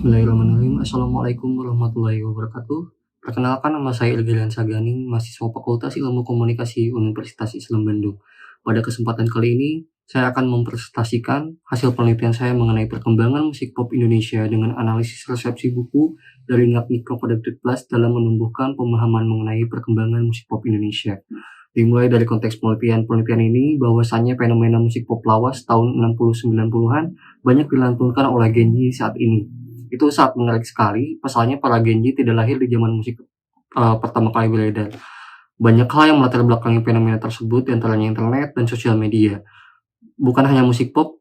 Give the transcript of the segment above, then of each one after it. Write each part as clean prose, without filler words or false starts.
Bismillahirrahmanirrahim. Assalamualaikum warahmatullahi wabarakatuh. Perkenalkan, nama saya Ilgilian Sagani, mahasiswa Fakultas Ilmu Komunikasi Universitas Islam Bandung. Pada kesempatan kali ini, saya akan mempresentasikan hasil penelitian saya mengenai perkembangan musik pop Indonesia dengan analisis resepsi buku dari Ngagni Productive Plus dalam menumbuhkan pemahaman mengenai perkembangan musik pop Indonesia. Dimulai dari konteks penelitian ini, bahwasannya fenomena musik pop lawas tahun 60-90-an banyak dilantunkan oleh Genji saat ini. Itu sangat menarik sekali. Pasalnya para Genji tidak lahir di zaman musik pertama kali beredar. Banyak hal yang melatar belakangi fenomena tersebut, diantaranya internet dan sosial media. Bukan hanya musik pop,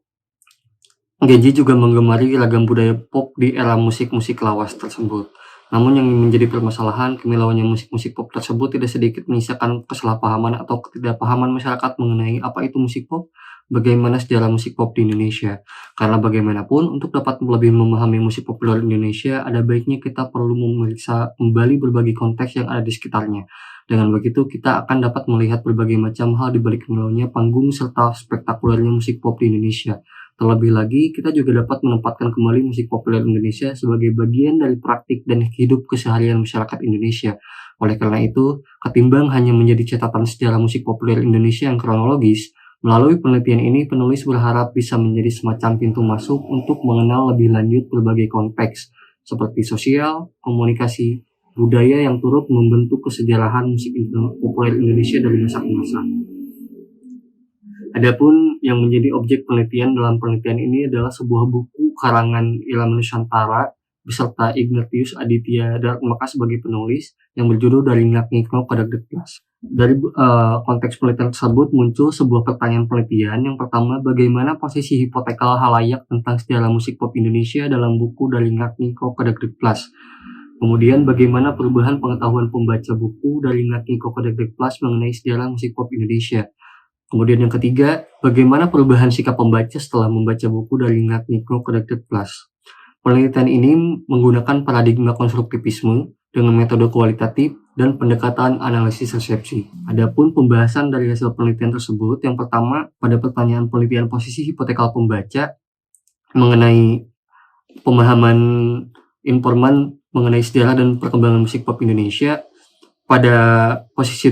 Genji juga menggemari ragam budaya pop di era musik-musik lawas tersebut. Namun yang menjadi permasalahan, kemilauannya musik-musik pop tersebut tidak sedikit menyisakan kesalahpahaman atau ketidakpahaman masyarakat mengenai apa itu musik pop, bagaimana sejarah musik pop di Indonesia. Karena bagaimanapun, untuk dapat lebih memahami musik populer Indonesia, ada baiknya kita perlu memeriksa kembali berbagai konteks yang ada di sekitarnya. Dengan begitu, kita akan dapat melihat berbagai macam hal di balik kemilauannya panggung serta spektakulernya musik pop di Indonesia. Terlebih lagi, kita juga dapat menempatkan kembali musik populer Indonesia sebagai bagian dari praktik dan hidup keseharian masyarakat Indonesia. Oleh karena itu, ketimbang hanya menjadi catatan sejarah musik populer Indonesia yang kronologis, melalui penelitian ini penulis berharap bisa menjadi semacam pintu masuk untuk mengenal lebih lanjut berbagai konteks, seperti sosial, komunikasi, budaya yang turut membentuk kesejarahan musik populer Indonesia dari masa ke masa. Adapun yang menjadi objek penelitian dalam penelitian ini adalah sebuah buku karangan Ilham Nusantara beserta Ignatius Aditya Darmaka sebagai penulis yang berjudul Dari Ngagni Productive Plus. Dari konteks penelitian tersebut muncul sebuah pertanyaan penelitian. Yang pertama, bagaimana posisi hipotekal halayak tentang sejarah musik pop Indonesia dalam buku Dari Ngagni Productive Plus. Kemudian, bagaimana perubahan pengetahuan pembaca buku Dari Ngagni Productive Plus mengenai sejarah musik pop Indonesia. Kemudian yang ketiga, bagaimana perubahan sikap pembaca setelah membaca buku Dari Ngagni Productive Plus. Penelitian ini menggunakan paradigma konstruktivisme dengan metode kualitatif dan pendekatan analisis resepsi. Adapun pembahasan dari hasil penelitian tersebut, yang pertama, pada pertanyaan penelitian posisi hipotekal pembaca mengenai pemahaman informan mengenai sejarah dan perkembangan musik pop Indonesia. Pada posisi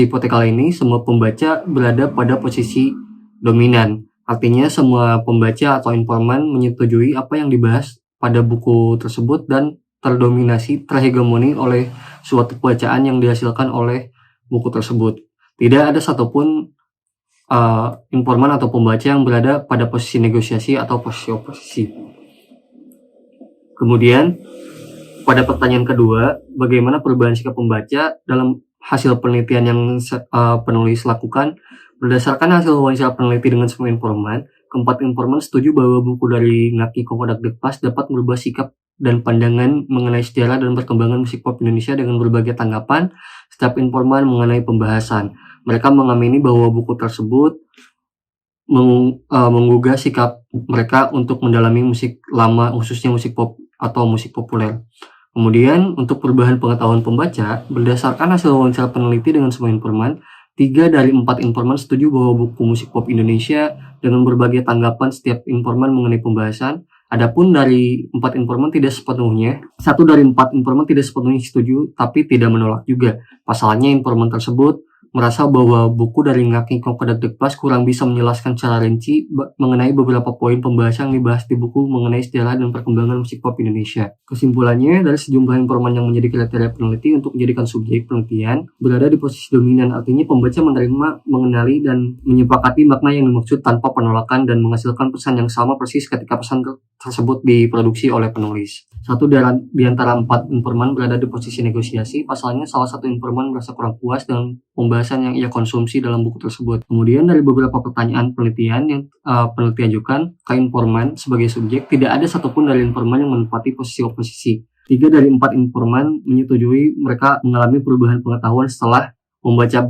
hipotekal ini, semua pembaca berada pada posisi dominan. Artinya semua pembaca atau informan menyetujui apa yang dibahas pada buku tersebut dan terhegemoni oleh suatu bacaan yang dihasilkan oleh buku tersebut. Tidak ada satupun informan atau pembaca yang berada pada posisi negosiasi atau posisi oposisi. Kemudian, pada pertanyaan kedua, bagaimana perubahan sikap pembaca dalam hasil penelitian yang penulis lakukan? Berdasarkan hasil wawancara peneliti dengan semua informan, keempat informan setuju bahwa buku Dari Ngagni Productive Plus dapat merubah sikap dan pandangan mengenai sejarah dan perkembangan musik pop Indonesia dengan berbagai tanggapan setiap informan mengenai pembahasan. Mereka mengamini bahwa buku tersebut menggugah sikap mereka untuk mendalami musik lama, khususnya musik pop atau musik populer. Kemudian, untuk perubahan pengetahuan pembaca, berdasarkan hasil wawancara peneliti dengan semua informan, 3 dari 4 informan setuju bahwa buku musik pop Indonesia dengan berbagai tanggapan setiap informan mengenai pembahasan. Adapun dari 4 informan tidak sepenuhnya, 1 dari 4 informan tidak sepenuhnya setuju, tapi tidak menolak juga. Pasalnya informan tersebut merasa bahwa buku Dari Ngagni Productive Plus kurang bisa menjelaskan secara rinci mengenai beberapa poin pembahasan yang dibahas di buku mengenai sejarah dan perkembangan musik pop Indonesia. Kesimpulannya, dari sejumlah informan yang menjadi kriteria peneliti untuk menjadikan subjek penelitian berada di posisi dominan, artinya pembaca menerima, mengenali, dan menyepakati makna yang dimaksud tanpa penolakan dan menghasilkan pesan yang sama persis ketika pesan tersebut diproduksi oleh penulis. 1 di antara 4 informan berada di posisi negosiasi, pasalnya salah satu informan merasa kurang puas dengan pembahasan yang ia konsumsi dalam buku tersebut. Kemudian dari beberapa pertanyaan penelitian yang peneliti ajukan ke informan sebagai subjek, tidak ada satupun dari informan yang menempati posisi oposisi. 3 dari 4 informan menyetujui mereka mengalami perubahan pengetahuan setelah membaca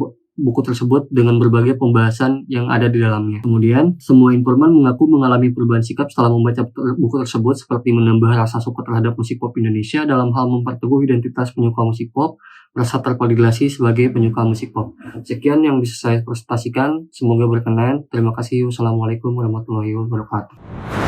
buku tersebut dengan berbagai pembahasan yang ada di dalamnya. Kemudian, semua informan mengaku mengalami perubahan sikap setelah membaca buku tersebut, seperti menambah rasa suka terhadap musik pop Indonesia dalam hal memperteguh identitas penyuka musik pop, merasa tervalidasi sebagai penyuka musik pop. Sekian yang bisa saya presentasikan, semoga berkenan. Terima kasih. Wassalamualaikum warahmatullahi wabarakatuh.